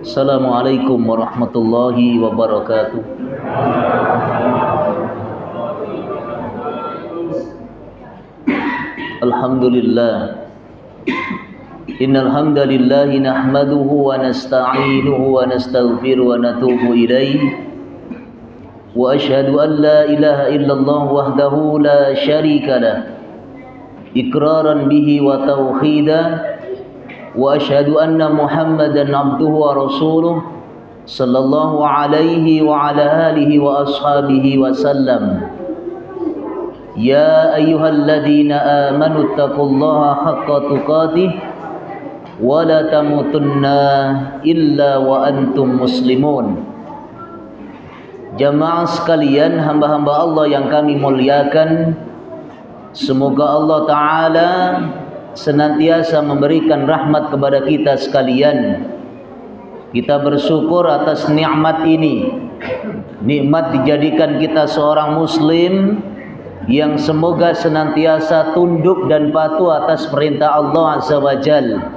Assalamualaikum warahmatullahi wabarakatuh. Alhamdulillah. Innal hamdalillah nahmaduhu wa nasta'inuhu wa nastaghfiruhu wa natubu ilaihi. Wa asyhadu an la ilaha illallah wahdahu la syarika lah. Iqraran bihi wa tauhidan. Wa asyhadu anna Muhammadan abduhu wa rasuluh sallallahu alaihi wa ala alihi wa ashabihi wa sallam. Ya ayyuhalladzina amanu taqullaha haqqa tuqatih wa la tamutunna illa wa antum muslimun. Jamaah sekalian, hamba-hamba Allah yang kami muliakan, semoga Allah Ta'ala senantiasa memberikan rahmat kepada kita sekalian. Kita bersyukur atas nikmat ini. Nikmat dijadikan kita seorang muslim yang semoga senantiasa tunduk dan patuh atas perintah Allah Azza wa Jal.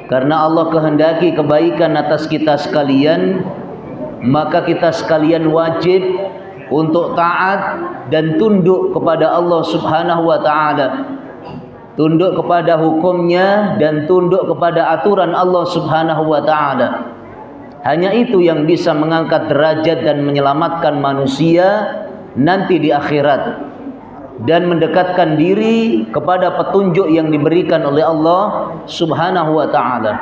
Karena Allah kehendaki kebaikan atas kita sekalian, maka kita sekalian wajib untuk taat dan tunduk kepada Allah Subhanahu wa Ta'ala, tunduk kepada hukumnya dan tunduk kepada aturan Allah Subhanahu wa Ta'ala. Hanya itu yang bisa mengangkat derajat dan menyelamatkan manusia nanti di akhirat, dan mendekatkan diri kepada petunjuk yang diberikan oleh Allah Subhanahu wa Ta'ala.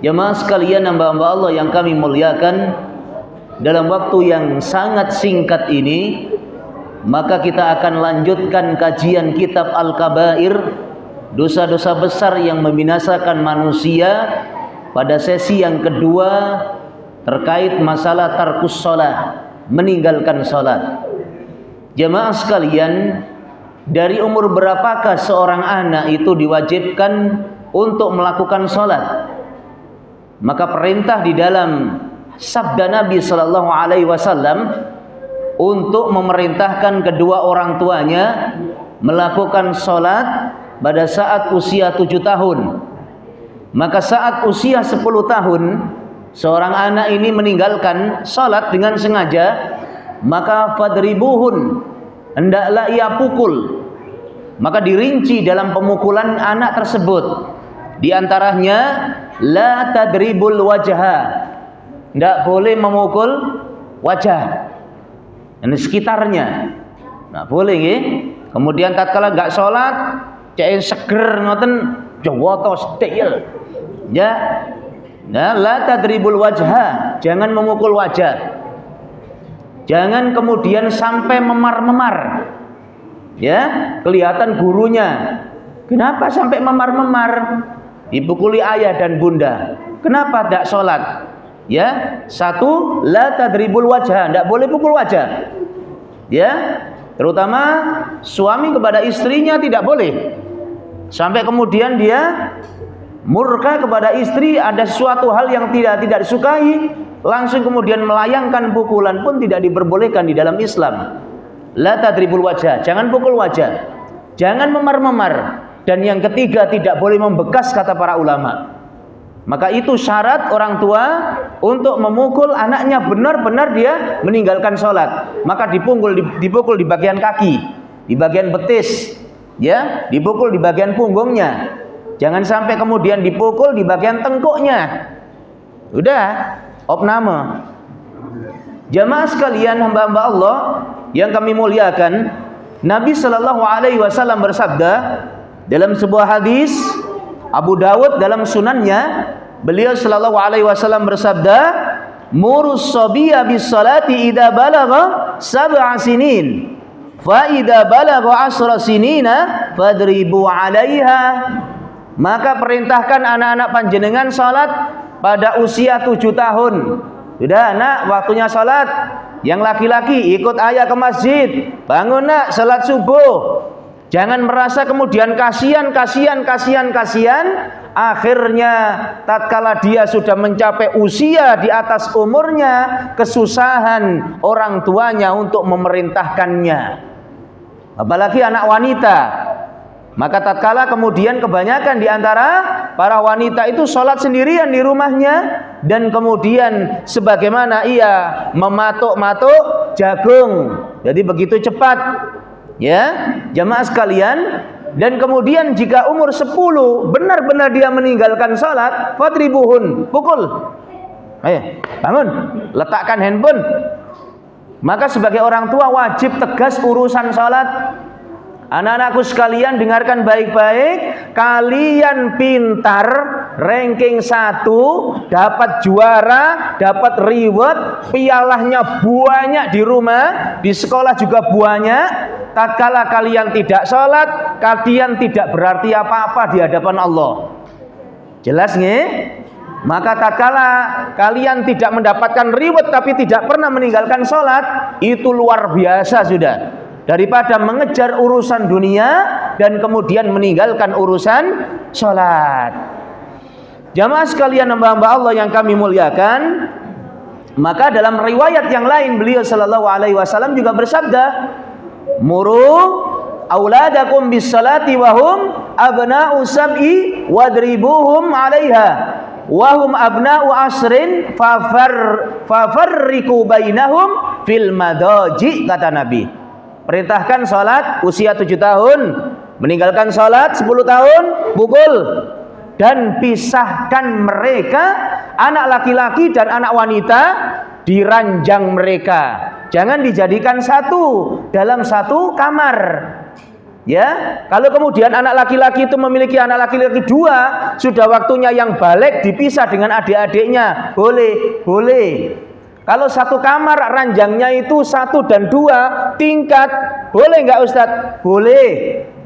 Jemaah sekalian, hamba-hamba Allah yang kami muliakan, dalam waktu yang sangat singkat ini maka kita akan lanjutkan kajian kitab Al-Kabair, dosa-dosa besar yang membinasakan manusia, pada sesi yang kedua terkait masalah tarkus shalah, meninggalkan salat. Jemaah sekalian, dari umur berapakah seorang anak itu diwajibkan untuk melakukan salat? Maka perintah di dalam sabda Nabi sallallahu alaihi wasallam untuk memerintahkan kedua orang tuanya melakukan salat pada saat usia 7 tahun. Maka saat usia 10 tahun seorang anak ini meninggalkan salat dengan sengaja, maka fadribuhun, hendaklah ia pukul. Maka dirinci dalam pemukulan anak tersebut, di antaranya la tadribul wajha, tidak boleh memukul wajah dan sekitarnya. Nah, boleh nggih. Kemudian tatkala enggak salat, cek seger ngoten jawoto stil. Ya. Nah, la tadribul wajha, jangan memukul wajah. Jangan kemudian sampai memar-memar. Ya, kelihatan gurunya. Kenapa sampai memar-memar? Dipukuli ayah dan bunda. Kenapa tidak sholat? Ya, satu, la tadribul wajha, tidak boleh pukul wajah. Ya, terutama suami kepada istrinya tidak boleh. Sampai kemudian dia murka kepada istri, ada suatu hal yang tidak disukai, langsung kemudian melayangkan pukulan pun tidak diperbolehkan di dalam Islam. La tadribul wajah, jangan pukul wajah, jangan memar-memar, dan yang ketiga tidak boleh membekas, kata para ulama. Maka itu syarat orang tua untuk memukul anaknya benar-benar dia meninggalkan sholat. Maka dipukul di bagian kaki, di bagian betis, ya, dipukul di bagian punggungnya. Jangan sampai kemudian dipukul di bagian tengkuknya. Udah, opname. Jamaah sekalian, hamba-hamba Allah yang kami muliakan, Nabi Shallallahu Alaihi Wasallam bersabda dalam sebuah hadis Abu Dawud dalam sunannya, beliau Shallallahu Alaihi Wasallam bersabda, murus sobiya bis salati idza balagha sab'a sinin, fa idza balagha 10 sinina fadribu 'alaiha. Maka perintahkan anak-anak panjenengan salat pada usia 7 tahun. Sudah anak, waktunya salat. Yang laki-laki ikut ayah ke masjid, bangun nak, salat subuh. Jangan merasa kemudian kasihan. Akhirnya tatkala dia sudah mencapai usia di atas umurnya, kesusahan orang tuanya untuk memerintahkannya. Apalagi anak wanita. Maka tatkala kemudian kebanyakan di antara para wanita itu sholat sendirian di rumahnya, dan kemudian sebagaimana ia mematuk-matuk jagung, jadi begitu cepat, ya jamaah sekalian. Dan kemudian jika umur 10 benar-benar dia meninggalkan sholat, fadribuhun, pukul, ayo bangun, letakkan handphone. Maka sebagai orang tua wajib tegas urusan sholat. Anak-anakku sekalian, dengarkan baik-baik. Kalian pintar, ranking 1, dapat juara, dapat reward, pialahnya banyak di rumah, di sekolah juga banyak. Tatkala kalian tidak sholat, kalian tidak berarti apa-apa di hadapan Allah. Jelas nggih? Maka tatkala kalian tidak mendapatkan reward tapi tidak pernah meninggalkan sholat, itu luar biasa sudah, daripada mengejar urusan dunia dan kemudian meninggalkan urusan sholat. Jamaah sekalian, hamba-hamba Allah yang kami muliakan, maka dalam riwayat yang lain beliau sallallahu alaihi wasallam juga bersabda, muru auladakum bis salati wahum abna'u sab'i wadribuhum 'alaiha wahum abna'u asrin fafarriqu bainahum fil madaji, kata Nabi. Perintahkan sholat usia 7 tahun, meninggalkan sholat 10 tahun, pukul. Dan pisahkan mereka, anak laki-laki dan anak wanita, di ranjang mereka. Jangan dijadikan satu dalam satu kamar. Ya, kalau kemudian anak laki-laki itu memiliki anak laki-laki 2, sudah waktunya yang balik dipisah dengan adik-adiknya. Boleh, boleh. Kalau satu kamar ranjangnya itu 1 dan 2 tingkat, boleh nggak Ustadz? Boleh.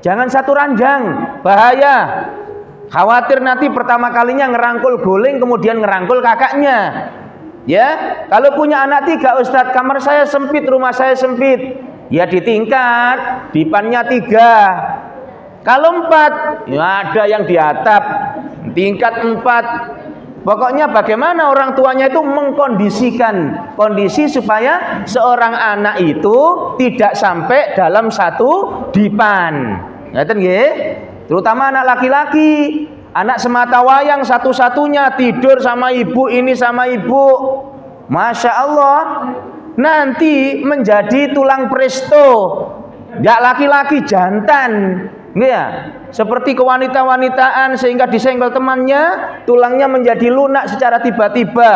Jangan satu ranjang, bahaya. Khawatir nanti pertama kalinya ngerangkul guling, kemudian ngerangkul kakaknya. Ya, kalau punya anak 3 Ustadz, kamar saya sempit, rumah saya sempit, ya di tingkat, dipannya 3. Kalau 4, ya ada yang di atap, tingkat 4. Pokoknya bagaimana orang tuanya itu mengkondisikan kondisi supaya seorang anak itu tidak sampai dalam satu dipan. Ngerti nggih? Terutama anak laki-laki, anak semata wayang satu-satunya, tidur sama ibu, ini sama ibu. Masya Allah, nanti menjadi tulang presto, nggak laki-laki, jantan. Ya, seperti kewanita-wanitaan sehingga disenggol temannya, tulangnya menjadi lunak secara tiba-tiba.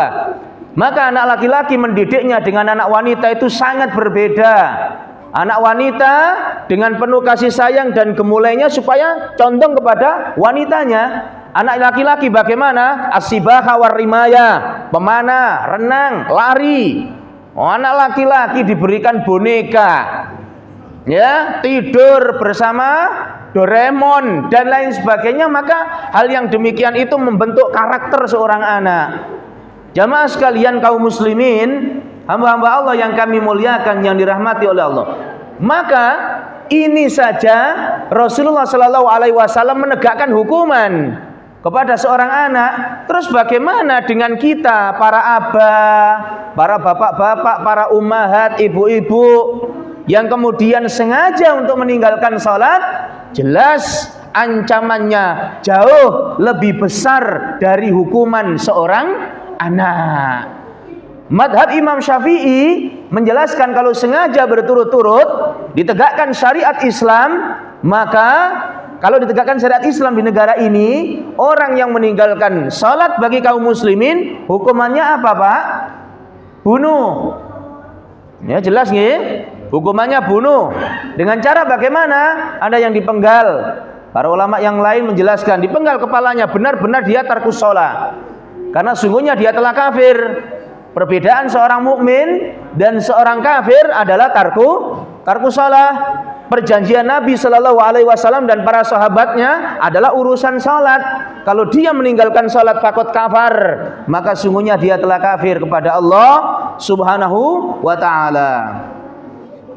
Maka anak laki-laki mendidiknya dengan anak wanita itu sangat berbeda. Anak wanita dengan penuh kasih sayang dan gemulainya supaya condong kepada wanitanya. Anak laki-laki bagaimana? As-sibaha war-rimaya, pemanah, renang, lari. Anak laki-laki diberikan boneka, ya, tidur bersama Doraemon dan lain sebagainya. Maka hal yang demikian itu membentuk karakter seorang anak. Jamaah sekalian kaum muslimin, hamba-hamba Allah yang kami muliakan, yang dirahmati oleh Allah. Maka ini saja Rasulullah Shallallahu Alaihi Wasallam menegakkan hukuman kepada seorang anak. Terus bagaimana dengan kita, para abah, para bapak-bapak, para ummahat, ibu-ibu yang kemudian sengaja untuk meninggalkan sholat? Jelas ancamannya jauh lebih besar dari hukuman seorang anak. Madhab Imam Syafi'i menjelaskan kalau sengaja berturut-turut ditegakkan syariat Islam, maka kalau ditegakkan syariat Islam di negara ini, orang yang meninggalkan sholat bagi kaum muslimin, hukumannya apa, Pak? Bunuh. Ya, jelas nggih? Hukumannya bunuh. Dengan cara bagaimana? Ada yang dipenggal. Para ulama yang lain menjelaskan, dipenggal kepalanya, benar-benar dia tarkus sholat, karena sungguhnya dia telah kafir. Perbedaan seorang mukmin dan seorang kafir adalah tarku shalah. Perjanjian Nabi Shallallahu Alaihi Wasallam dan para sahabatnya adalah urusan salat. Kalau dia meninggalkan salat fakot kafar, maka sungguhnya dia telah kafir kepada Allah Subhanahu wa Ta'ala.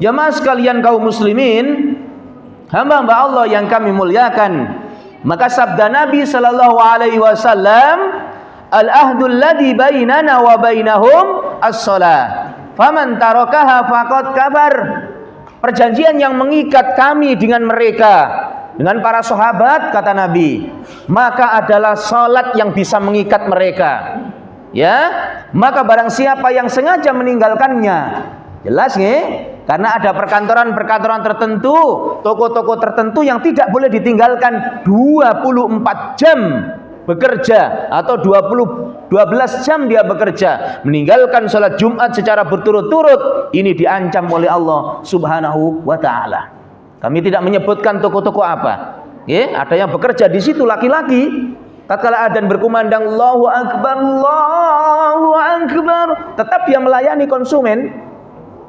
Jamaah sekalian kaum muslimin, hamba-hamba Allah yang kami muliakan, maka sabda Nabi Shallallahu Alaihi Wasallam, al-ahdul ladzi bainana wa bainahum as-shalah, faman tarakaha faqad kafar. Perjanjian yang mengikat kami dengan mereka dengan para sahabat, kata Nabi, maka adalah salat yang bisa mengikat mereka. Ya, maka barang siapa yang sengaja meninggalkannya, jelas nih, karena ada perkantoran-perkantoran tertentu, toko-toko tertentu yang tidak boleh ditinggalkan 24 jam bekerja atau 12 jam dia bekerja, meninggalkan sholat Jumat secara berturut-turut, ini diancam oleh Allah Subhanahu wa taala. Kami tidak menyebutkan toko-toko apa. Ada yang bekerja di situ laki-laki, tatkala adzan berkumandang Allahu Akbar, Allahu Akbar, tetap dia melayani konsumen.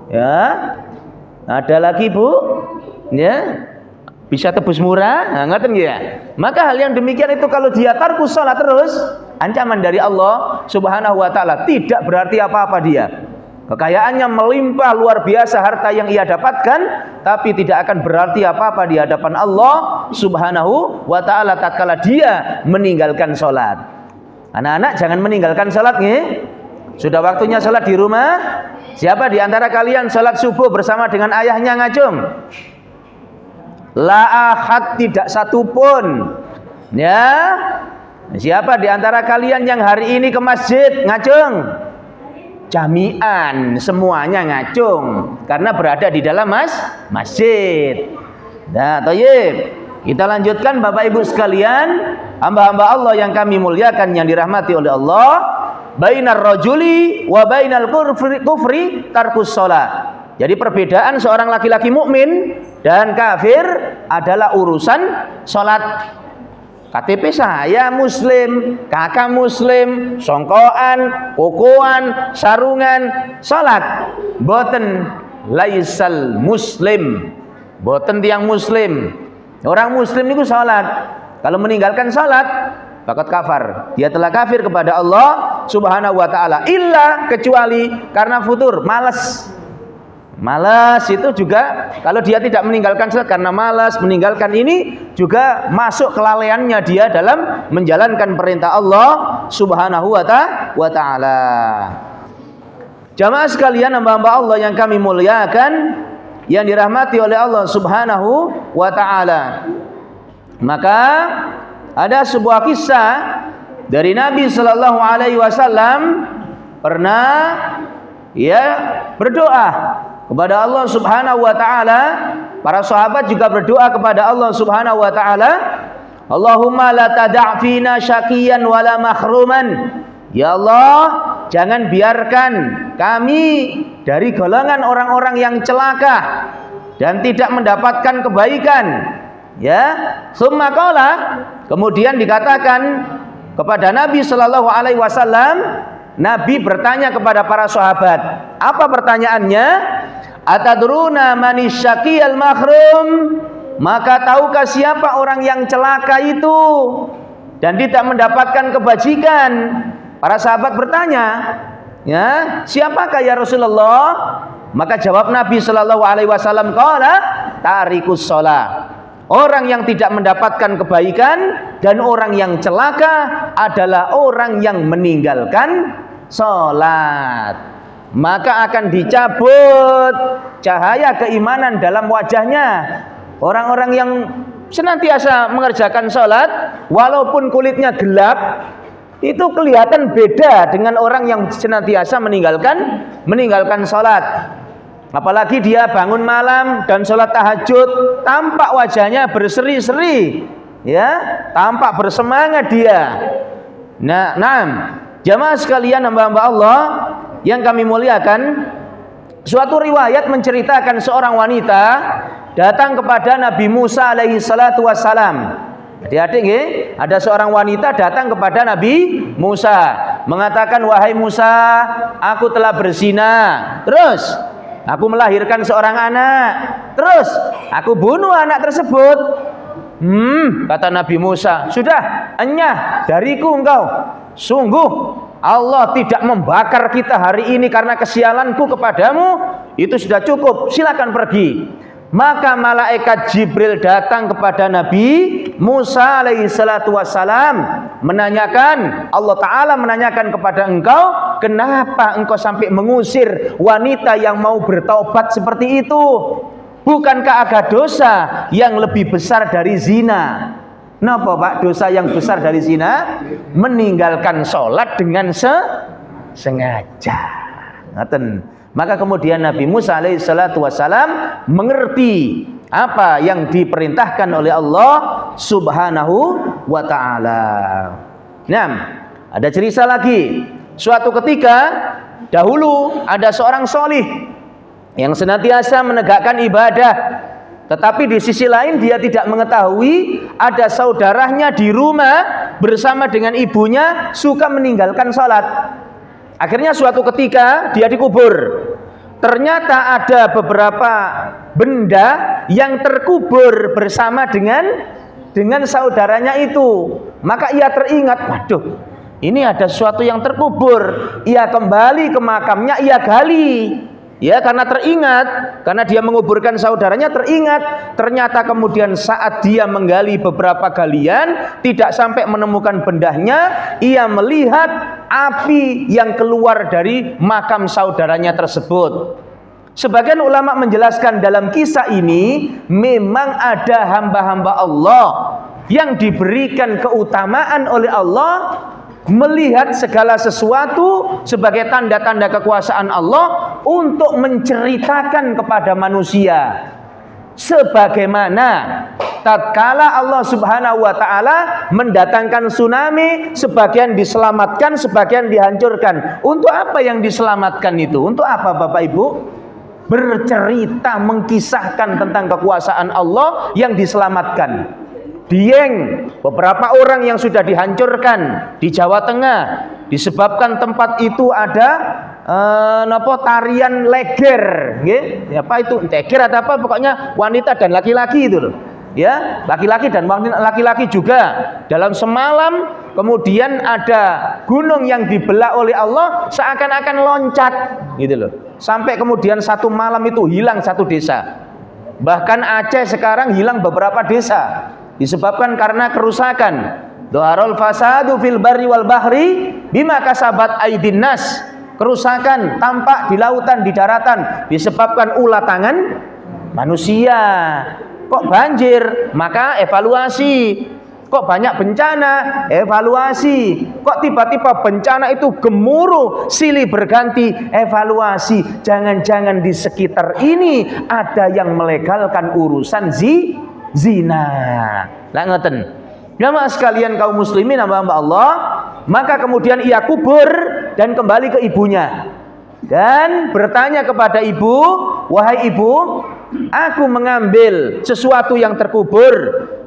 Ya, ada lagi Bu, ya, bisa tebus murah, ngoten ya. Maka hal yang demikian itu kalau dia tarkus salat terus, ancaman dari Allah Subhanahu wa taala. Tidak berarti apa-apa dia. Kekayaannya melimpah luar biasa harta yang ia dapatkan, tapi tidak akan berarti apa-apa di hadapan Allah Subhanahu wa taala tatkala dia meninggalkan salat. Anak-anak jangan meninggalkan salat nggih. Sudah waktunya salat di rumah. Siapa di antara kalian salat subuh bersama dengan ayahnya ngajung? La ahad, tidak satupun. Ya. Siapa di antara kalian yang hari ini ke masjid ngajung? Jami'an, semuanya ngacung karena berada di dalam masjid. Nah, thayyib. Kita lanjutkan Bapak Ibu sekalian, hamba-hamba Allah yang kami muliakan yang dirahmati oleh Allah. Bainar rajuli wa bainal kufri tarkus shalah. Jadi perbedaan seorang laki-laki mukmin dan kafir adalah urusan salat. KTP saya muslim, kakak muslim, songkoan, kokoan, sarungan, salat. Boten laisal muslim. Boten tiang muslim. Orang muslim itu salat. Kalau meninggalkan salat, faqad kafar. Dia telah kafir kepada Allah Subhanahu wa taala. Illa, kecuali karena futur, malas. Malas itu juga kalau dia tidak meninggalkan salat karena malas, meninggalkan ini juga masuk kelalaiannya dia dalam menjalankan perintah Allah Subhanahu wa taala. Jamaah sekalian, hamba-hamba Allah yang kami muliakan, yang dirahmati oleh Allah Subhanahu wa taala. Maka ada sebuah kisah dari Nabi sallallahu alaihi wasallam pernah berdoa kepada Allah Subhanahu wa taala. Para sahabat juga berdoa kepada Allah Subhanahu wa taala, Allahumma la tada' fina syaqiyan wala mahruman. Ya Allah, jangan biarkan kami dari golongan orang-orang yang celaka dan tidak mendapatkan kebaikan. Ya, summa qala, kemudian dikatakan kepada Nabi sallallahu alaihi wasallam, Nabi bertanya kepada para sahabat. Apa pertanyaannya? Atadruna manis syaqiyal mahrum? Maka tahukah siapa orang yang celaka itu dan tidak mendapatkan kebajikan? Para sahabat bertanya, ya, siapakah ya Rasulullah? Maka jawab Nabi sallallahu alaihi wasallam, qala tarikus shalah. Orang yang tidak mendapatkan kebaikan dan orang yang celaka adalah orang yang meninggalkan salat. Maka akan dicabut cahaya keimanan dalam wajahnya. Orang-orang yang senantiasa mengerjakan salat walaupun kulitnya gelap, itu kelihatan beda dengan orang yang senantiasa meninggalkan salat. Apalagi dia bangun malam dan salat tahajud, tampak wajahnya berseri-seri, ya, tampak bersemangat dia. Nah, jamaah sekalian, hamba-hamba Allah yang kami muliakan, suatu riwayat menceritakan seorang wanita datang kepada Nabi Musa alaihi salatu wassalam. Adik-adik, ada seorang wanita datang kepada Nabi Musa, mengatakan, wahai Musa, aku telah berzina, terus aku melahirkan seorang anak, terus aku bunuh anak tersebut. Kata Nabi Musa, sudah, enyah dariku engkau. Sungguh Allah tidak membakar kita hari ini karena kesialanku kepadamu, itu sudah cukup, silakan pergi. Maka malaikat Jibril datang kepada Nabi Musa alaihi salatu wassalam, menanyakan, Allah Ta'ala menanyakan kepada engkau, kenapa engkau sampai mengusir wanita yang mau bertaubat seperti itu? Bukankah ada dosa yang lebih besar dari zina? Napa Pak dosa yang besar dari zina? Meninggalkan sholat dengan sengaja. Ngaten. Maka kemudian Nabi Musa alaihissalatu wassalam mengerti apa yang diperintahkan oleh Allah subhanahu wa ta'ala. Nah, ada cerita lagi. Suatu ketika dahulu ada seorang solih yang senantiasa menegakkan ibadah, tetapi di sisi lain dia tidak mengetahui ada saudaranya di rumah bersama dengan ibunya suka meninggalkan sholat. Akhirnya suatu ketika dia dikubur. Ternyata ada beberapa benda yang terkubur bersama dengan saudaranya itu. Maka ia teringat, waduh, ini ada sesuatu yang terkubur. Ia kembali ke makamnya, ia gali. Ya, karena teringat, karena dia menguburkan saudaranya, teringat. Ternyata kemudian saat dia menggali beberapa galian, tidak sampai menemukan bendanya, ia melihat api yang keluar dari makam saudaranya tersebut. Sebagian ulama menjelaskan dalam kisah ini, memang ada hamba-hamba Allah yang diberikan keutamaan oleh Allah, melihat segala sesuatu sebagai tanda-tanda kekuasaan Allah untuk menceritakan kepada manusia. Sebagaimana tatkala Allah subhanahu wa ta'ala mendatangkan tsunami, sebagian diselamatkan, sebagian dihancurkan. Untuk apa yang diselamatkan itu? Untuk apa Bapak Ibu? Bercerita, mengkisahkan tentang kekuasaan Allah yang diselamatkan. Dieng, beberapa orang yang sudah dihancurkan di Jawa Tengah disebabkan tempat itu ada tarian leger, nggih. Apa itu? Leger atau apa? Pokoknya wanita dan laki-laki itu loh. Ya, laki-laki dan laki-laki juga. Dalam semalam kemudian ada gunung yang dibelah oleh Allah seakan-akan loncat, gitu loh. Sampai kemudian satu malam itu hilang satu desa. Bahkan Aceh sekarang hilang beberapa desa. Disebabkan karena kerusakan. Dhaharul fasadu fil barri wal bahri bima kasabat aydin nas. Kerusakan tampak di lautan, di daratan disebabkan ulah tangan manusia. Kok banjir? Maka evaluasi. Kok banyak bencana? Evaluasi. Kok tiba-tiba bencana itu gemuruh, silih berganti? Evaluasi. Jangan-jangan di sekitar ini ada yang melegalkan urusan zina. Lah ngoten. Jamaah sekalian kaum muslimin hamba-hamba Allah, maka kemudian ia kubur dan kembali ke ibunya. Dan bertanya kepada ibu, "Wahai ibu, aku mengambil sesuatu yang terkubur,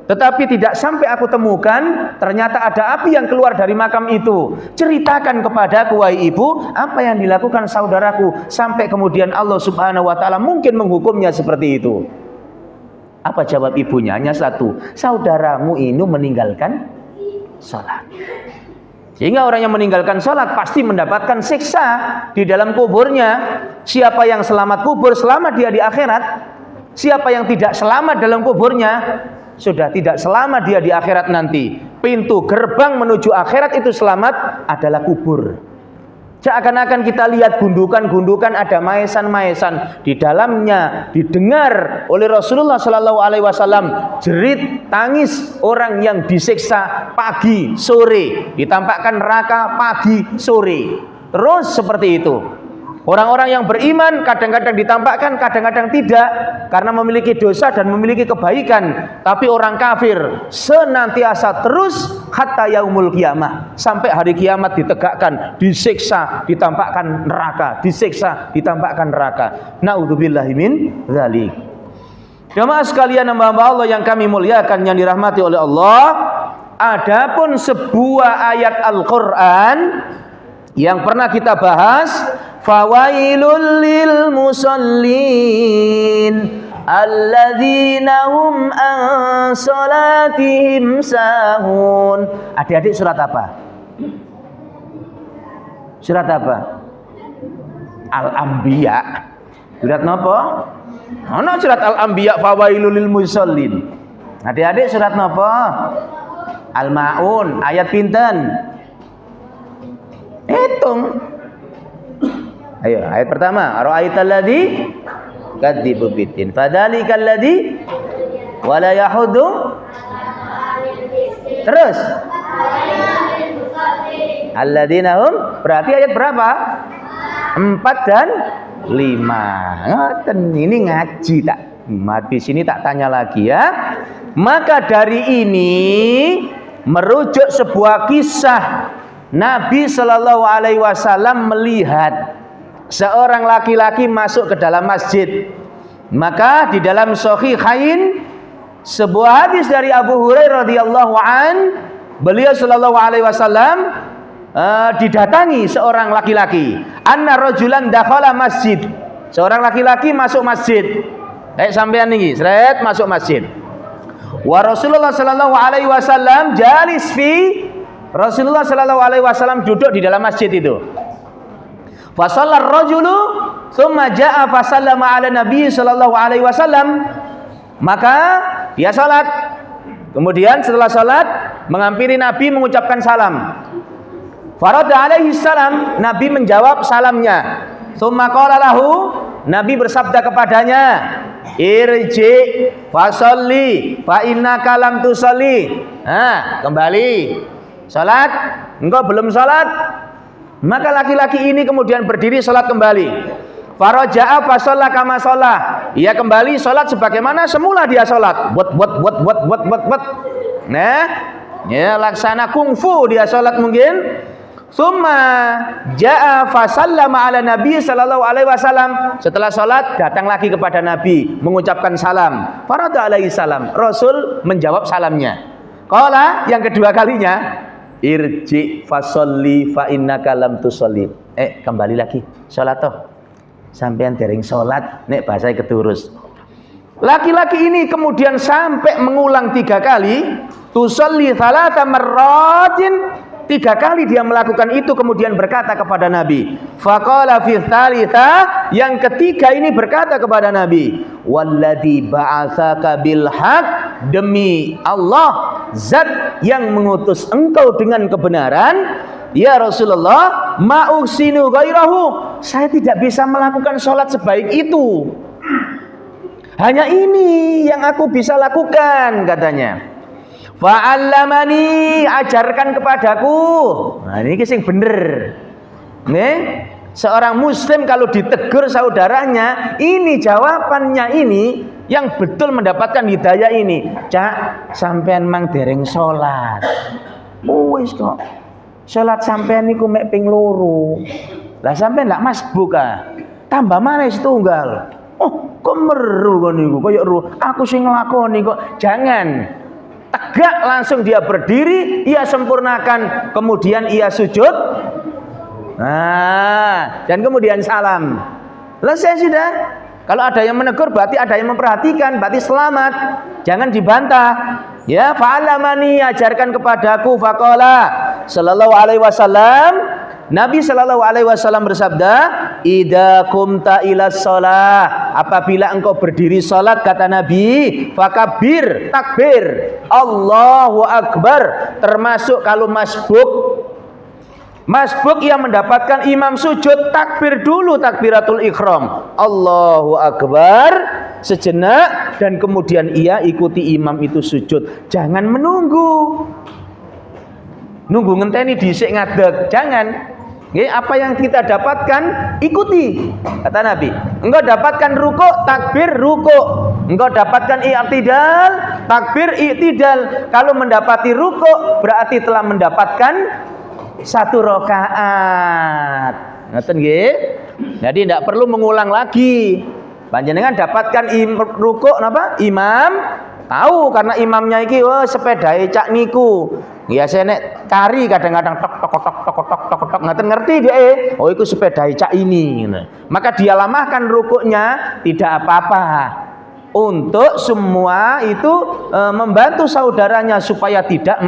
tetapi tidak sampai aku temukan, ternyata ada api yang keluar dari makam itu. Ceritakan kepadaku wahai ibu, apa yang dilakukan saudaraku sampai kemudian Allah Subhanahu wa taala mungkin menghukumnya seperti itu." Apa jawab ibunya? Hanya satu, saudaramu ini meninggalkan sholat. Sehingga orang yang meninggalkan sholat pasti mendapatkan siksa di dalam kuburnya. Siapa yang selamat kubur, selamat dia di akhirat. Siapa yang tidak selamat dalam kuburnya, sudah tidak selamat dia di akhirat nanti. Pintu gerbang menuju akhirat itu selamat adalah kubur. Seakan-akan kita lihat gundukan-gundukan, ada maesan-maesan di dalamnya, didengar oleh Rasulullah Sallallahu Alaihi Wasallam jerit tangis orang yang disiksa pagi sore, ditampakkan neraka pagi sore, terus seperti itu. Orang-orang yang beriman kadang-kadang ditampakkan, kadang-kadang tidak, karena memiliki dosa dan memiliki kebaikan. Tapi orang kafir senantiasa terus hatta yaumul kiamah, sampai hari kiamat ditegakkan, disiksa, ditampakkan neraka, disiksa, ditampakkan neraka. Naudzubillahi min dzalik. Jamaah sekalian hamba-hamba Allah yang kami muliakan, yang dirahmati oleh Allah, adapun sebuah ayat Al-Qur'an yang pernah kita bahas, fawailul lil musallin alladzina hum an salatihim sahun. Adik-adik surat apa? Surat apa? Al-Anbiya. Surat napa? Ana surat Al-Anbiya fawailul lil musallin. Adik-adik surat napa? Al-Maun. Ayat pinten? Hitung. Ayo, ayat pertama, ara'aital ladzi kadzibu biddin. Fadzalikal ladzi wala yahuddu. Terus alladzina hum, berarti ayat berapa? 4 dan 5. Ngoten, ini ngaji tak? Di sini tak tanya lagi ya. Maka dari ini merujuk sebuah kisah Nabi Shallallahu Alaihi Wasallam melihat seorang laki-laki masuk ke dalam masjid. Maka di dalam Sahihain sebuah hadis dari Abu Hurairah radhiyallahu an, beliau Shallallahu Alaihi Wasallam didatangi seorang laki-laki. Anna rajulan dakhala masjid. Seorang laki-laki masuk masjid. Sampean niki, seret masuk masjid. Wa Rasulullah sallallahu alaihi wasallam jalis fi. Rasulullah sallallahu alaihi wasallam duduk di dalam masjid itu. Fa shallar rajulu thumma jaa fa sallama ala Nabi sallallahu alaihi wasallam. Maka dia salat. Kemudian setelah salat menghampiri Nabi mengucapkan salam. Farada alaihi salam, Nabi menjawab salamnya. Tsumma qala lahu, Nabi bersabda kepadanya, irji fasolli fa innaka lam tusolli. Kembali salat, engkau belum salat. Maka laki-laki ini kemudian berdiri salat kembali. Faraja'a fasalla kama sholah. Ia kembali salat sebagaimana semula dia salat. Buat. Nah, ya laksana kungfu dia salat mungkin. Summa ja'a fasallama ala Nabi sallallahu alaihi wasallam. Setelah salat datang lagi kepada Nabi mengucapkan salam. Farada alaihi salam. Rasul menjawab salamnya. Qala yang kedua kalinya, irji fasolli fa innaka lam tusolli. Kembali lagi salat toh. Sampean dereng salat nek bahasa keturus. Laki-laki ini kemudian sampai mengulang 3 kali. Tusolli salata marratin. 3 kali dia melakukan itu kemudian berkata kepada Nabi. Faqala fi tsalitsa, yang ketiga ini berkata kepada Nabi, walladzi ba'atsaka bil haq, demi Allah zat yang mengutus engkau dengan kebenaran, ya Rasulullah, ma'uksinu ghairahu, saya tidak bisa melakukan sholat sebaik itu. Hanya ini yang aku bisa lakukan, katanya. Fa'allamani, ajarkan kepadaku. Nah, ini sing bener. Nih, seorang muslim kalau ditegur saudaranya, ini jawabannya ini yang betul mendapatkan hidayah ini. Cak, sampean mang dereng salat. Wis kok. Salat sampean niku mek ping 2. Lah sampean lak masbuk ah. Tambah maneh setunggal. Oh, kok meru kon niku koyo aku sing nglakoni kok. Jangan. Tegak langsung dia berdiri, ia sempurnakan, kemudian ia sujud. Dan kemudian salam. Selesai sudah. Kalau ada yang menegur berarti ada yang memperhatikan, berarti selamat. Jangan dibantah. Ya, fa'alamani, ajarkan kepadaku. Faqala sallallahu alaihi wasallam, Nabi sallallahu alaihi wasallam bersabda, idza qumta ila shalah, apabila engkau berdiri salat, kata Nabi, fakabir, takbir, Allahu akbar, termasuk kalau masbuk yang mendapatkan imam sujud, takbir dulu, takbiratul ikhram, Allahu akbar sejenak, dan kemudian ia ikuti imam itu sujud. Jangan menunggu ngenteni dhisik ngadeg, jangan. Apa yang kita dapatkan ikuti, kata Nabi. Engkau dapatkan ruku', takbir ruku'. Engkau dapatkan i'tidal, takbir i'tidal. Kalau mendapati ruku' berarti telah mendapatkan 1 rakaat. Ngoten nggih? Jadi tidak perlu mengulang lagi. Panjenengan dapatkan ruku' napa? Imam tahu karena imamnya iki sepedae cak niku. Biasa nek cari kadang-kadang tok ngaten ngerti dia. Oh iku sepedae cak ini. Maka dia lamahkan rukuknya, tidak apa-apa. Untuk semua itu membantu saudaranya supaya tidak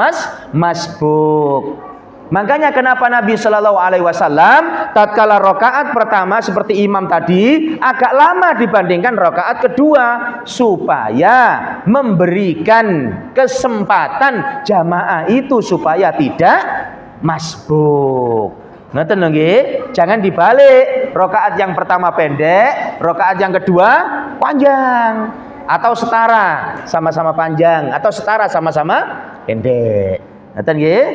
masbuk. Makanya kenapa Nabi Shallallahu Alaihi Wasallam tatkala rakaat pertama seperti imam tadi agak lama dibandingkan rakaat kedua supaya memberikan kesempatan jamaah itu supaya tidak masbuk. Ngoten nggih, jangan dibalik. rakaat yang pertama pendek, rakaat yang kedua panjang, atau setara, sama-sama panjang, atau setara sama-sama pendek. Ngoten nggih?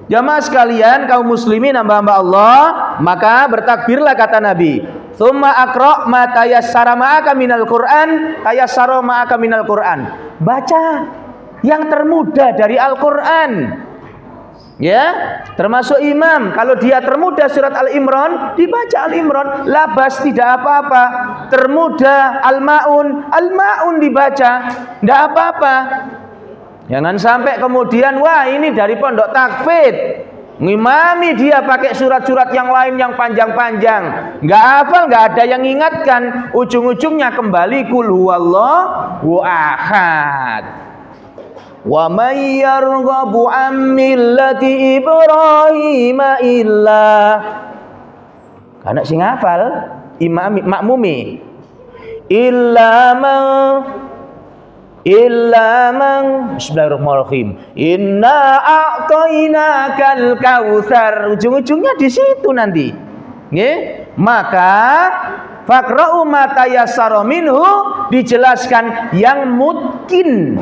Jamaah sekalian kaum muslimin hamba-hamba Allah, maka bertakbirlah kata Nabi. Tsumma aqra ma tayassara ma'aka minal Qur'an, tayassara ma'aka minal Qur'an. Baca yang termudah dari Al-Qur'an. Ya, termasuk imam kalau dia termudah surat Al-Imran, dibaca Al-Imran, labas tidak apa-apa. Termudah Al-Maun dibaca, tidak apa-apa. Jangan sampai kemudian wah ini dari pondok takfid, ngimami dia pakai surat-surat yang lain yang panjang-panjang, nggak hafal, nggak ada yang ingatkan, ujung-ujungnya kembali kul huwallahu ahad. Wa may yarghabu an millati Ibrahim illa, karena sing hafal imam makmumi illa man bismillahirrahmanirrahim inna a'tainakal kautsar, ujung-ujungnya di situ nanti nggih. Maka faqra'u ma tayassara minhu, dijelaskan yang mungkin,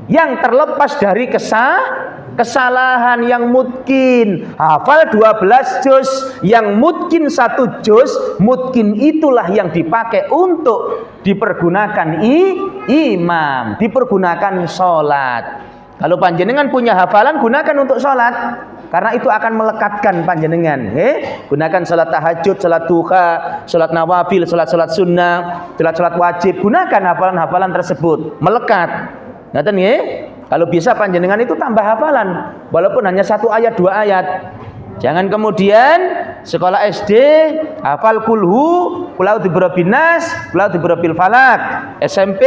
yang terlepas dari kesalahan, yang mungkin hafal 12 juz, yang mungkin 1 juz, mungkin itulah yang dipakai untuk dipergunakan imam, dipergunakan sholat. Kalau panjenengan punya hafalan, gunakan untuk sholat, karena itu akan melekatkan panjenengan. Gunakan sholat tahajud, sholat duha, sholat nawafil, sholat sunnah, sholat wajib, gunakan hafalan-hafalan tersebut, melekat. Ngaten nggih? Kalau bisa panjenengan itu tambah hafalan, walaupun hanya 1 ayat 2 ayat. Jangan kemudian sekolah SD hafal kulhu, qul a'udzu birabbin nas, qul a'udzu birabbil falaq. SMP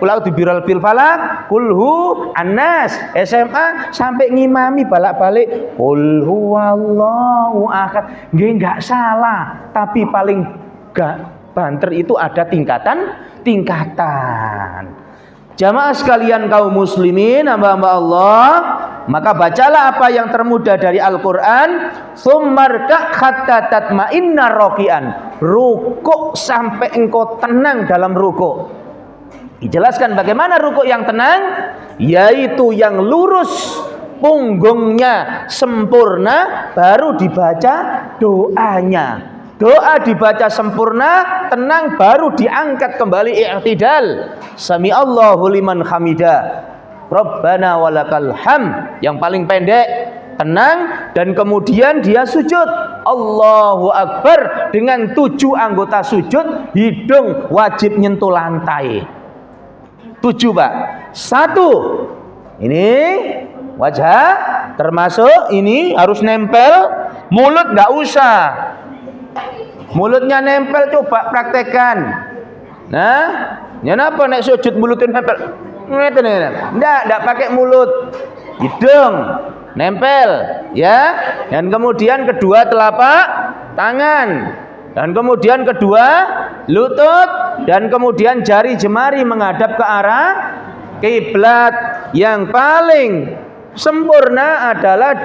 qul a'udzu birabbil falaq, kulhu annas. SMA sampai ngimami balak-balik qul huwallahu ahad. Nggih enggak salah, tapi paling gak banter itu ada tingkatan. Jamaah sekalian kaum muslimin, hamba-hamba Allah, maka bacalah apa yang termudah dari Al-Quran. Tsummarka hatta tatma'inna raki'an, rukuk sampai engkau tenang dalam rukuk. Dijelaskan bagaimana rukuk yang tenang, yaitu yang lurus, punggungnya sempurna, baru dibaca doanya. Doa dibaca sempurna, tenang, baru diangkat kembali i'tidal. Sami Allahu liman hamidah, Rabbana walakal ham. Yang paling pendek, tenang, dan kemudian dia sujud. Allahu Akbar, dengan 7 anggota sujud, hidung wajib nyentuh lantai. 7 Pak. 1, ini wajah, termasuk ini harus nempel, mulut nggak usah. Mulutnya nempel, coba praktekkan. Nah, kenapa nek sujud mulutnya nempel? Enggak pakai mulut. Hidung nempel, ya. Dan kemudian kedua telapak tangan. Dan kemudian kedua lutut, dan kemudian jari jemari menghadap ke arah kiblat. Yang paling sempurna adalah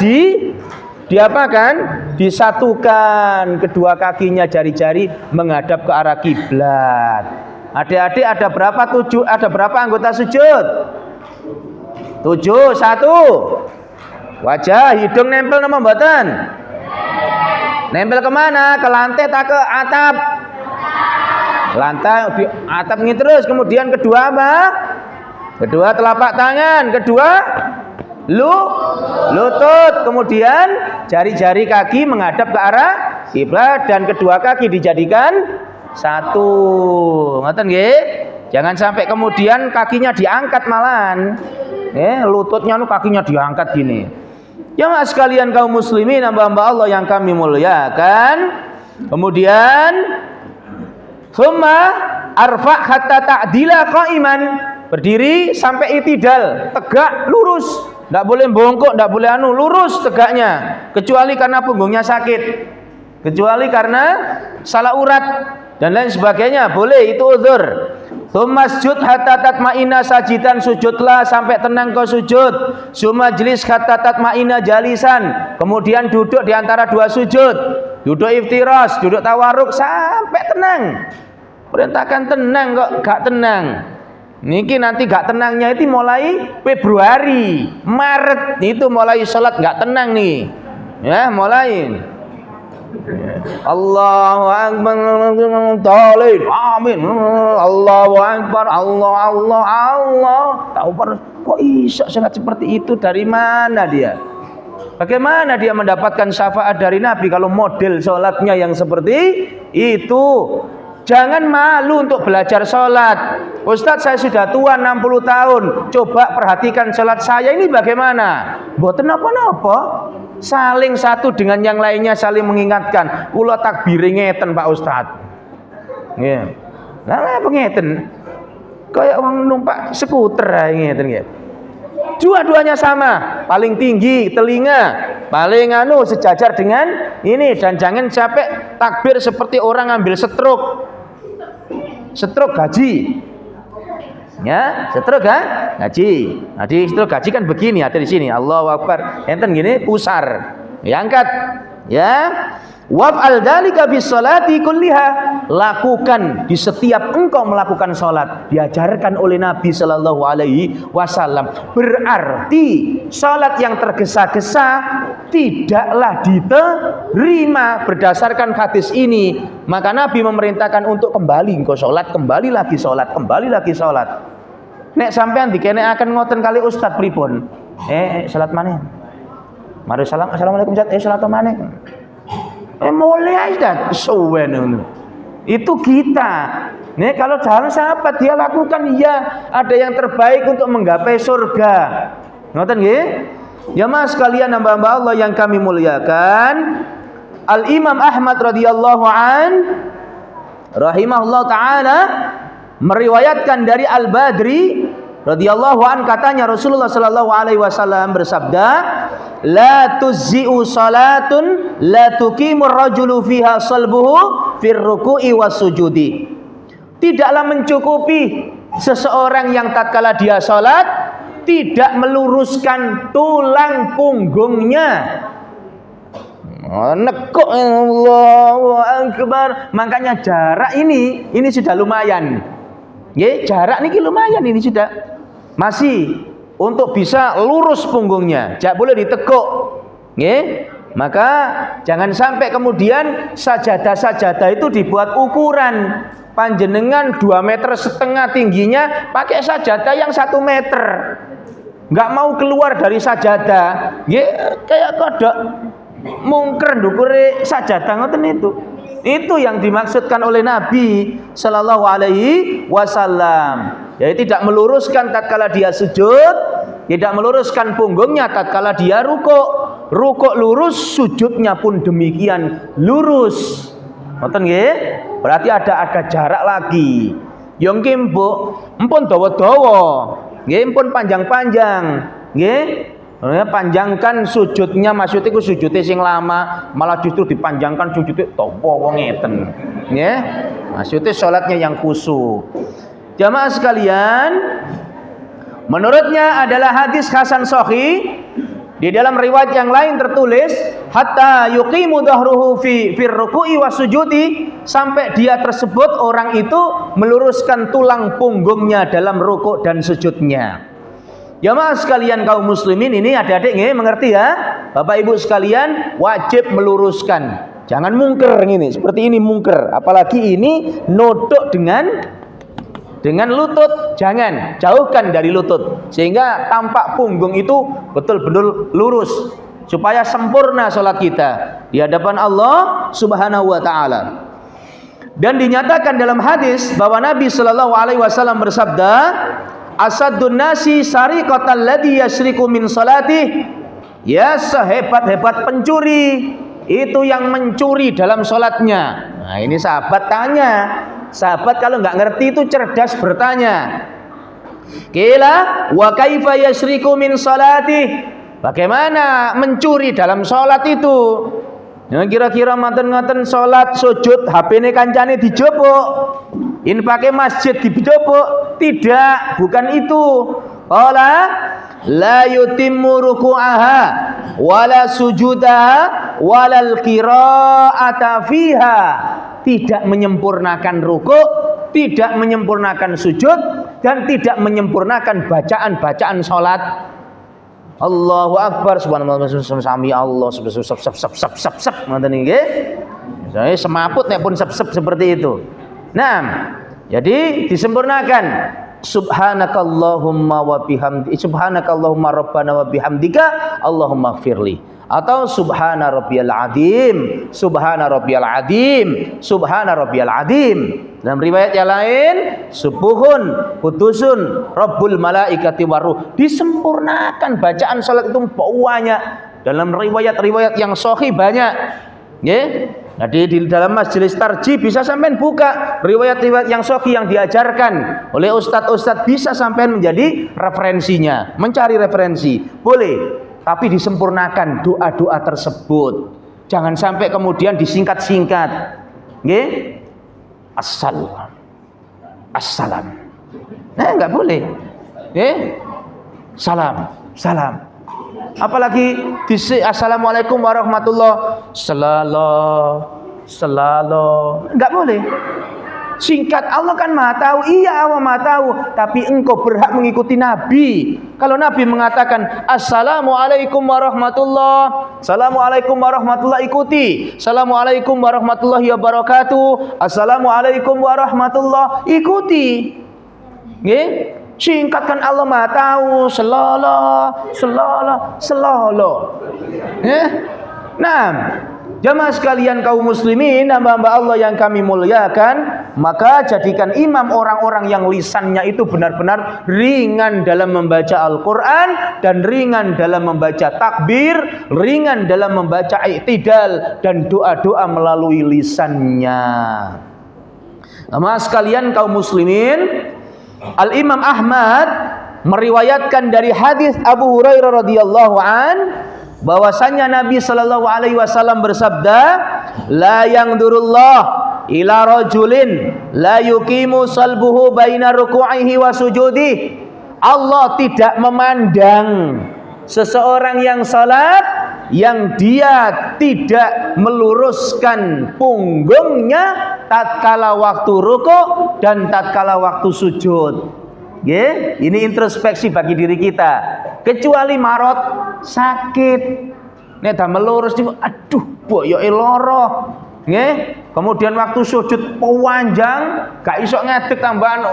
diapakan? Disatukan kedua kakinya, jari-jari menghadap ke arah kiblat. Adik-adik ada berapa anggota sujud? 7. 1 wajah, hidung nempel nama mboten? Nempel kemana? Ke lantai tak ke atap? Lantai, di atap ini terus. Kemudian kedua apa? Kedua telapak tangan, kedua lutut, kemudian jari-jari kaki menghadap ke arah kiblat, dan kedua kaki dijadikan satu. Ngoten nggih? Jangan sampai kemudian kakinya diangkat malahan. Lututnya kakinya diangkat gini. Jamaah sekalian kaum muslimin, hamba-hamba Allah yang kami muliakan. Kemudian summa arfa hatta ta'dila qa'iman, berdiri sampai itidal, tegak lurus. Tidak boleh bongkok, tidak boleh lurus tegaknya, kecuali karena punggungnya sakit, kecuali karena salah urat dan lain sebagainya, boleh, itu uzur. Masjud hatta tatma'inna sajidan, sujudlah sampai tenang kau sujud. Sumajlis hatta tatma'inna jalisan, kemudian duduk di antara 2 sujud. duduk iftiras, duduk tawaruk sampai tenang. Perintahkan tenang kok gak tenang. Niki nanti gak tenangnya itu mulai Februari, Maret itu mulai salat gak tenang nih. Ya, mulai. Allahu akbar, talib, amin. Allahu akbar, Allah. Tahu kok bisa salat seperti itu, dari mana dia? Bagaimana dia mendapatkan syafaat dari Nabi kalau model salatnya yang seperti itu? Jangan malu untuk belajar sholat. Ustadz, saya sudah tua 60 tahun. Coba perhatikan sholat saya ini bagaimana. Mboten napa-napa. Saling satu dengan yang lainnya saling mengingatkan. Kula takbiri ngeten Pak Ustadz. Nggih. Lah apa ngeten? Kayak wong numpak skuter ae ngeten nggih. Dua-duanya sama, paling tinggi telinga, paling sejajar dengan ini, dan jangan sampai takbir seperti orang ngambil stroke gaji. Ya, stroke gaji. Nah, di stroke gaji kan begini, ada di sini. Allahu Akbar. Enten gini pusar. Diangkat. Ya. Waf'al dzalika bis sholati kulliha. Lakukan di setiap engkau melakukan salat. Diajarkan oleh Nabi sallallahu alaihi wasallam. Berarti salat yang tergesa-gesa tidaklah diterima berdasarkan hadis ini. Maka Nabi memerintahkan untuk kembali engkau salat, kembali lagi salat. Nek sampean dikene akan ngoten kali Ustaz pripun? Salat maneh. Mari salam, assalamualaikum Ustaz. Salat maneh. Mulai aja suwen. Itu kita. Nih kalau jalan sahabat dia lakukan, ya ada yang terbaik untuk menggapai surga. Ngoten nggih? Ya mas sekalian hamba-hamba Allah yang kami muliakan, Al Imam Ahmad radhiyallahu an rahimahullah taala meriwayatkan dari Al Badri radhiyallahu an, katanya Rasulullah sallallahu alaihi wasallam bersabda, la tuzzi'u salatun la tuqimur rajulu fiha salbuhu fir ruku'i was sujudi. Tidaklah mencukupi seseorang yang tatkala dia salat tidak meluruskan tulang punggungnya. Nekuk, Allahu akbar. Makanya jarak ini sudah lumayan. Nggih, jarak niki lumayan ini sudah. Masih untuk bisa lurus punggungnya, jangan boleh ditekuk. Nggih? Maka jangan sampai kemudian sajadah-sajadah itu dibuat ukuran. Panjenengan 2,5 meter tingginya, pakai sajadah yang 1 meter. Enggak mau keluar dari sajadah. Nggih, kayak kodok mungker ndukure sajadah ngoten itu. Itu yang dimaksudkan oleh Nabi sallallahu alaihi wasallam. Yaitu tidak meluruskan tatkala dia sujud, tidak meluruskan punggungnya tatkala dia rukuk. Rukuk lurus, sujudnya pun demikian lurus. Ngoten nggih? Berarti ada jarak lagi. Yo nggih, Mbok, empun dawa-dawa. Nggih, empun panjang-panjang. Nggih? Panjangkan sujudnya, maksudnya itu sujudnya sing lama, malah justru dipanjangkan sujudnya topo wong ngeten. Nggih? Maksudnya salatnya yang khusyuk. Jamaah sekalian, menurutnya adalah hadis hasan sahih. Di dalam riwayat yang lain tertulis hatta yuqimu dhahruhu fi ruku'i was sujudi, sampai dia tersebut orang itu meluruskan tulang punggungnya dalam rukuk dan sujudnya. Jamaah sekalian kaum muslimin, ini adik-adik nggih mengerti ya? Bapak Ibu sekalian wajib meluruskan. Jangan mungker ini, seperti ini mungker. Apalagi ini nodok dengan lutut, jangan, jauhkan dari lutut sehingga tampak punggung itu betul-betul lurus supaya sempurna salat kita di hadapan Allah Subhanahu wa taala. Dan dinyatakan dalam hadis bahwa Nabi sallallahu alaihi wasallam bersabda, asaddun nasi sariqatal ladzi yasriqu min salatih. Ya, sehebat-hebat pencuri itu yang mencuri dalam salatnya. Nah, ini sahabat tanya. Sahabat kalau nggak ngerti itu cerdas bertanya. Qila wa kaifa yasriqu min salatih? Bagaimana mencuri dalam salat itu? Ya, kira-kira manten-manten salat sujud HP-ne kancane dijopok. Infake masjid dijopok. Tidak, bukan itu. Qala la yutimmu ruku'aha wala sujudaha walal qira'ata fiha. Tidak menyempurnakan rukuk, tidak menyempurnakan sujud, dan tidak menyempurnakan bacaan-bacaan salat. Allahu Akbar, subhanallah, sami Allah, sep ngoten nggih. Saya semaput nek pun sep seperti itu. Nah, jadi disempurnakan. Subhanakallahumma wa bihamdi, subhanakallahumma rabbana wa bihamdika Allahumma ighfirli, atau subhana rabbiyal azim, subhana rabbiyal azim, subhana rabbiyal azim. Dalam riwayat yang lain, subuhun kudusun rabbul malaikati waruh. Disempurnakan bacaan salat itu banyak. Dalam riwayat-riwayat yang sahih banyak. Nggih. Nah, di dalam majelis tarjih bisa sampean buka riwayat-riwayat yang sahih yang diajarkan oleh ustadz-ustadz, bisa sampean menjadi referensinya, mencari referensi. Boleh, tapi disempurnakan doa-doa tersebut. Jangan sampai kemudian disingkat-singkat. Nggih? Assalam. Nah, enggak boleh. Salam. Apalagi assalamualaikum warahmatullah selalu enggak boleh. Singkat. Allah kan Maha tahu. Iya, Allah Maha tahu, tapi engkau berhak mengikuti Nabi. Kalau Nabi mengatakan assalamualaikum warahmatullah, assalamualaikum warahmatullah, ikuti. Assalamualaikum warahmatullahi wabarakatuh, assalamualaikum warahmatullah, ikuti. Nggih? Singkatkan, Allah Maha tahu. Selalu. Nah, jamaah sekalian kaum muslimin, hamba-hamba Allah yang kami muliakan, maka jadikan imam orang-orang yang lisannya itu benar-benar ringan dalam membaca Al-Quran, dan ringan dalam membaca takbir, ringan dalam membaca i'tidal, dan doa-doa melalui lisannya. Jamaah sekalian kaum muslimin, Al-Imam Ahmad meriwayatkan dari hadis Abu Hurairah radhiyallahu an, bahwasanya Nabi sallallahu alaihi wasallam bersabda, la yanzurullah ila rajulin la yuqimu salbuhu baina ruku'ihi wa sujudi. Allah tidak memandang seseorang yang salat yang dia tidak meluruskan punggungnya tatkala waktu rukuk dan tatkala waktu sujud. Nggih, ini introspeksi bagi diri kita. Kecuali marot sakit, nek damel lurus niku aduh boyoke lara. Nggih, kemudian waktu sujud panjang gak iso ngedek tambahan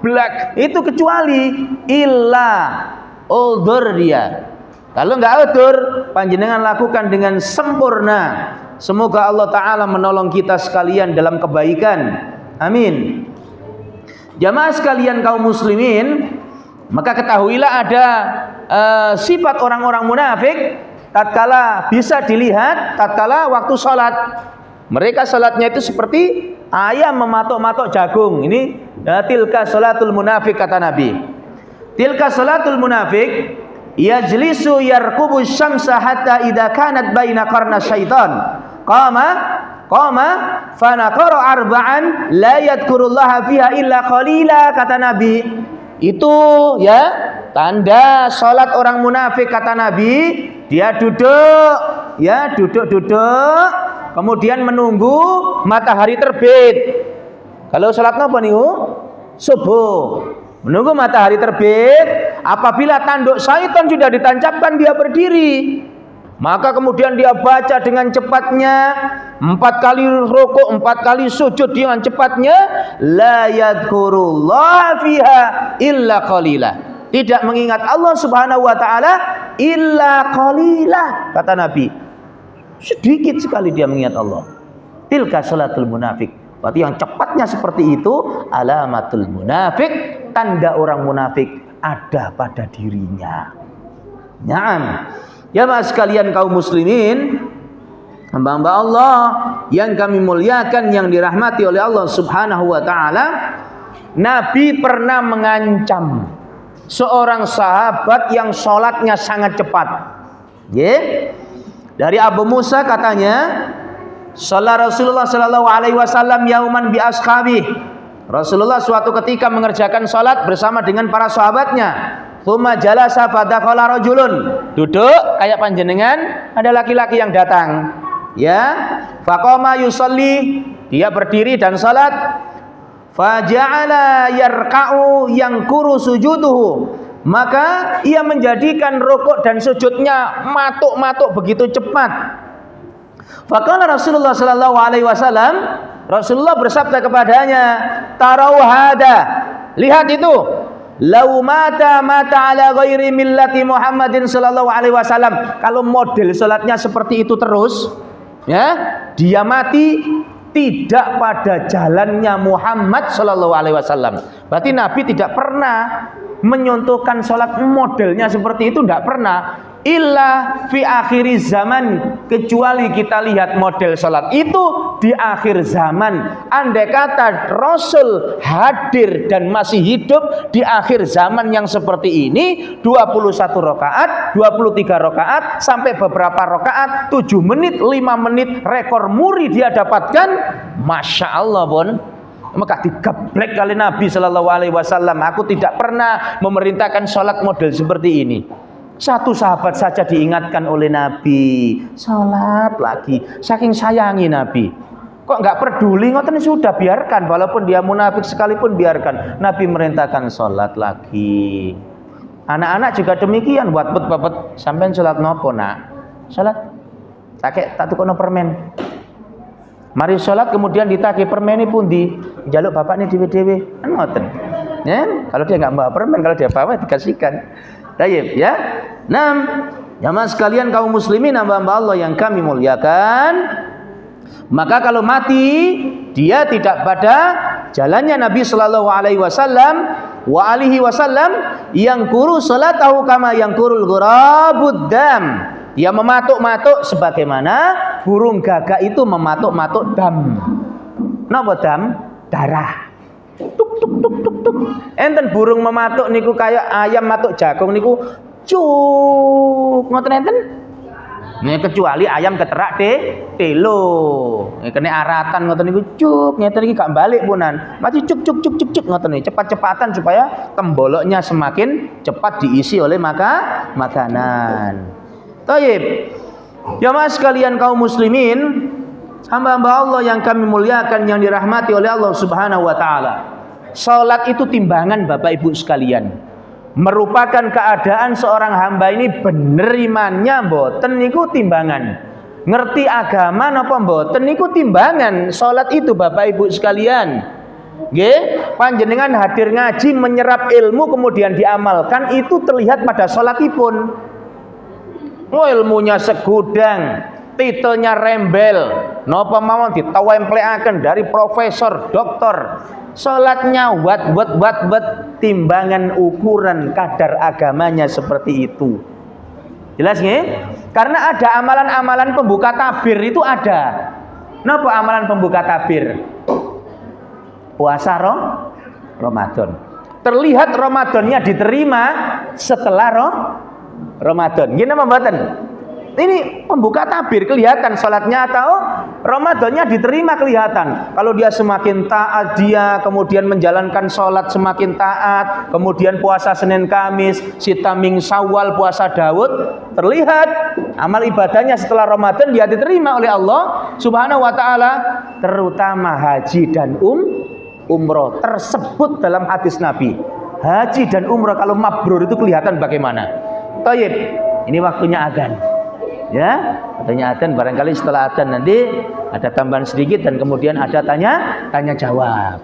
blak. Itu kecuali illa uldur dia. Kalau enggak udur, panjenengan lakukan dengan sempurna. Semoga Allah Ta'ala menolong kita sekalian dalam kebaikan. Amin. Jamaah sekalian kaum muslimin, maka ketahuilah ada sifat orang-orang munafik tatkala bisa dilihat tatkala waktu salat. Mereka salatnya itu seperti ayam mematok-matok jagung. Ini tilka salatul munafik, kata Nabi. Tilka salatul munafik yajlisu yarkubu syamsa hatta idza kanat baina qarna syaitan qama fanaqara arba'an la yadhkurullaha fiha illa qalila, kata Nabi. Itu ya tanda salat orang munafik, kata Nabi. Dia duduk kemudian menunggu matahari terbit. Kalau salat napa niku? Subuh. Menunggu matahari terbit. Apabila tanduk syaitan sudah ditancapkan, dia berdiri. Maka kemudian dia baca dengan cepatnya, 4 kali rukuk, 4 kali sujud dengan cepatnya. La yadhkurullah fiha illa qalila. Tidak mengingat Allah Subhanahu wa taala illa qalila, kata Nabi. Sedikit sekali dia mengingat Allah. Tilka salatul munafik. Berarti yang cepatnya seperti itu alamatul munafik, tanda orang munafik ada pada dirinya. Naam. Ya mas sekalian kaum muslimin, hamba-hamba Allah yang kami muliakan, yang dirahmati oleh Allah Subhanahu wa taala, Nabi pernah mengancam seorang sahabat yang sholatnya sangat cepat. Dari Abu Musa katanya, Salat Rasulullah sallallahu alaihi wasallam yauman bi ashabi. Rasulullah suatu ketika mengerjakan salat bersama dengan para sahabatnya. Tsumma jalasa fadakhala rajulun. Duduk kayak panjenengan, ada laki-laki yang datang. Ya, faqama yusalli, dia berdiri dan salat. Faja'ala yarka'u yangkuru sujuduhu, maka ia menjadikan rukuk dan sujudnya matuk-matuk begitu cepat. Faqala Rasulullah sallallahu alaihi wasallam, Rasulullah bersabda kepadanya, "Tarau hada, lihat itu. Lau mata ala ghairi millati Muhammadin sallallahu alaihi wasallam." Kalau model salatnya seperti itu terus, ya, dia mati tidak pada jalannya Muhammad sallallahu alaihi wasallam. Berarti Nabi tidak pernah menyontohkan salat modelnya seperti itu, tidak pernah. Illa fi akhiri zaman, kecuali kita lihat model salat itu di akhir zaman. Andai kata Rasul hadir dan masih hidup di akhir zaman yang seperti ini, 21 rakaat, 23 rakaat, sampai beberapa rakaat, 7 menit, 5 menit, rekor muri dia dapatkan. Masya Allah, Bon. Maka digeblek kali Nabi Shallallahu Alaihi Wasallam. Aku tidak pernah memerintahkan sholat model seperti ini. Satu sahabat saja diingatkan oleh Nabi, sholat lagi. Saking sayangi Nabi. Kok nggak peduli? Ngoten sudah, biarkan. Walaupun dia munafik sekalipun biarkan. Nabi merintahkan sholat lagi. Anak-anak juga demikian. Buat sampean sholat nopo nak? Sholat. Tak tukono permen. Mari sholat kemudian ditagih permen pun di jaluk bapak ini dewe-dewe. Ngoten. Ya, kalau dia nggak bawa permen, kalau dia bawa dikasihkan. Tayyib, ya. Nah, jamaah sekalian kaum muslimin hamba-hamba Allah yang kami muliakan, maka kalau mati dia tidak pada jalannya Nabi sallallahu alaihi wasallam yang kuru salatahu kama yang kurul ghurabud dam. Dia mematuk-matuk sebagaimana burung gagak itu mematuk-matuk dam. Napa dam? Darah. Tuk tuk tuk tuk tuk. Enten burung mematuk niku kayak ayam matuk jagung niku cuk. Ngoten enten? Nih kecuali ayam keterak telo. Kene aratan ngoten niku cuk, ngeten iki gak balik punan. Mati cuk cuk cuk cuk cuk ngoten iki. Cepat-cepatan supaya temboloknya semakin cepat diisi oleh makanan. Tayyib. Jamaah sekalian kaum muslimin, hamba-hamba Allah yang kami muliakan, yang dirahmati oleh Allah Subhanahu wa taala. Salat itu timbangan Bapak Ibu sekalian. Merupakan keadaan seorang hamba ini bener imannya mboten niku timbangan. Ngerti agama napa mboten niku timbangan. Salat itu Bapak Ibu sekalian. Nggih, panjenengan hadir ngaji menyerap ilmu kemudian diamalkan itu terlihat pada salatipun. Ilmunya segudang, titelnya rembel, napa mawon ditawemplekaken dari profesor, doktor. Salatnya wat timbangan ukuran kadar agamanya seperti itu. Jelas nggih? Karena ada amalan-amalan pembuka tabir itu ada. Napa amalan pembuka tabir? Puasa Ramadan. Terlihat Ramadannya diterima setelah Ramadan. Gini apa mboten? Ini pembuka tabir kelihatan salatnya atau Ramadannya diterima kelihatan. Kalau dia semakin taat, dia kemudian menjalankan salat semakin taat, kemudian puasa Senin Kamis, Sitaming Syawal, puasa Daud, terlihat amal ibadahnya setelah Ramadan dia diterima oleh Allah Subhanahu wa taala, terutama haji dan umroh tersebut dalam hadis Nabi. Haji dan umroh kalau mabrur itu kelihatan bagaimana. Tayyib, ini waktunya adzan. Ya, waktunya adzan, barangkali setelah adzan nanti ada tambahan sedikit dan kemudian ada tanya jawab.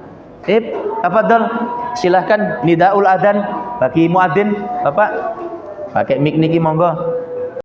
Tafadhol, silahkan nidaul adzan bagi muadzin, Bapak. Pakai mic niki monggo.